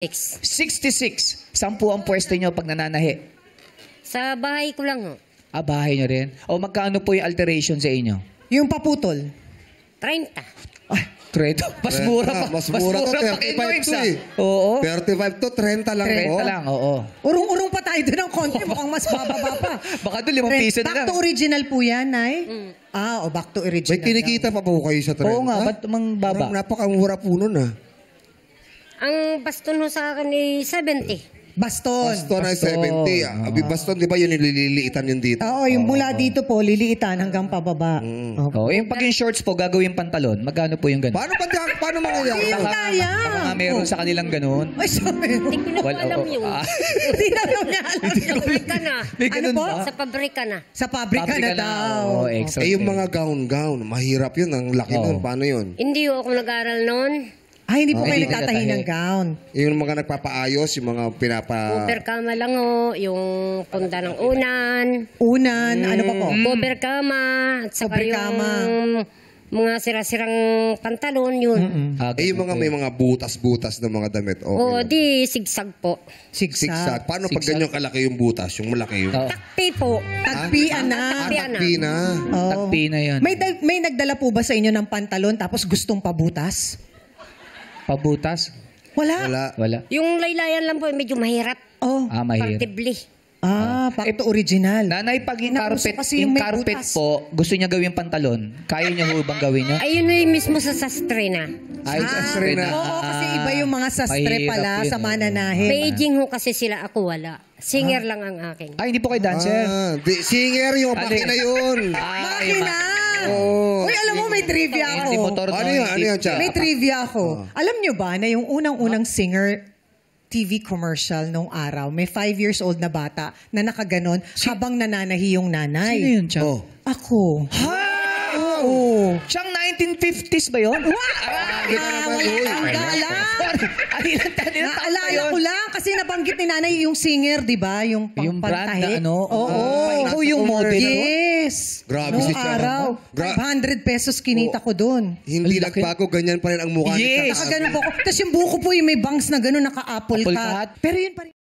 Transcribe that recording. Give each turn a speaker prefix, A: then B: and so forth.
A: 66. Saan po ang pwesto nyo pag nananahi?
B: Sa bahay ko lang, ho.
A: Ah, bahay nyo rin? O magkano po yung alteration sa inyo?
C: Yung paputol.
B: 30.
A: Ay, treto. Mas mura pa.
D: Mas mura to,
A: pa
D: 35
A: Innoix,
D: to eh.
A: Oo.
D: 35 to, 30 lang
A: 30
D: po.
A: lang, oo.
C: Urong-urong pa tayo doon ng konti. Mukhang mas bababa pa.
A: Baka doon 5 piso na lang.
C: Back to original po yan, Nay? Back to original.
D: May kinikita pa po kayo sa 30?
A: Oo nga, ba't mang baba?
D: Napakamura po nun ah.
B: Ang baston ho sa akin ay 70.
C: Baston.
D: Baston ay 70. Baston, di ba yun yung lililiitan yun dito?
C: Oo, yung mula dito po, liliitan hanggang pababa.
A: Oo, yung pag yung shorts po, gagawin pantalon, magkano po yung ganun?
D: Paano mangyayari?
C: Hindi kaya.
A: Baka nga meron sa kanilang ganun.
C: Ay, sabi mo.
B: Hindi ko na po alam yun.
C: Hindi na daw niya alam.
B: Sa pabrika na.
A: May
C: Ano
A: ganun
C: po?
A: ba?
B: Sa pabrika na.
C: Sa pabrika na daw.
A: Oo, extra.
D: Yung mga gown, mahirap yun. Ang laki nun. Paano yun?
B: Hindi ho ako nag-aral noon.
C: Ay, hindi po kayo
A: hindi
C: nagtatahi
A: nagtatahi.
C: ng gown.
D: Yung mga nagpapaayos, yung mga
B: Cover kama lang ho. Yung punda ng unan.
C: Unan, ano pa po?
B: Cover kama. At saka
C: Cover kama.
B: yung mga sira-sirang pantalon yun.
D: yung mga may mga butas-butas na mga damit. Okay
B: O
D: lang.
B: di sigsag po.
D: Sigsag. Paano pag
A: Sigsag.
D: ganyan kalaki yung butas? Yung malaki yung...
A: Oo.
B: Takpi po.
C: Tagpian na.
B: Takpian na.
D: Takpi na.
C: Oo.
A: Takpi na yun.
C: May nagdala po ba sa inyo ng pantalon tapos gustong pabutas?
A: Pabutas?
C: Wala.
D: Wala.
B: Yung laylayan lang po, medyo mahirap.
C: Oh.
A: Mahirap.
B: Partibli.
C: Back to original.
A: Nanay, pag yung
C: Nauso
A: carpet,
C: kasi
A: yung
C: may
A: carpet
C: butas.
A: po, gusto niya gawin pantalon, kaya niya ho bang gawin niya?
B: Ayun na yung mismo sa sastre na.
A: Ay, sastre na.
C: Oo, kasi iba yung mga sastre
A: Mahirap
C: pala
A: yun,
C: sa
A: oo.
C: mananahe.
B: May aging ho kasi sila, ako wala. Singer lang ang akin.
A: Ay, hindi po kayo dancer.
D: Singer yung makina yun.
C: Makina!
D: Oo.
C: Uy, alam mo, may trivia
A: Hindi
C: ako.
A: motor.
D: Ano yan, Cha?
C: May trivia ako. Alam nyo ba na yung unang-unang singer TV commercial nung araw, may 5 years old na bata na nakaganon habang nananahi yung nanay.
A: Sino yun, Chang?
D: Oh.
C: Ako.
A: Ha?
C: Oo.
A: Siyang 1950s ba yun?
C: Wala kang gala. Naalala
A: yun?
C: ko lang kasi nabanggit ni nanay yung singer, di ba? Yung
A: Yung brand na
C: pangpantahi.
A: ano?
C: Oo.
A: Ikaw yung model doon?
C: Yes.
D: Grabe
C: Nung
D: si Chang.
C: araw. 500 pesos kinita ko doon.
D: Hindi
A: Ang laki.
D: nagbago, ganyan pa rin ang mukha ni
A: Yes.
D: Chang.
C: Nakaganon po ako. Tapos yung buko po yung may bangs na gano'n, naka-apple
A: Apple
C: cut.
A: cut.
C: Pero yun pa rin.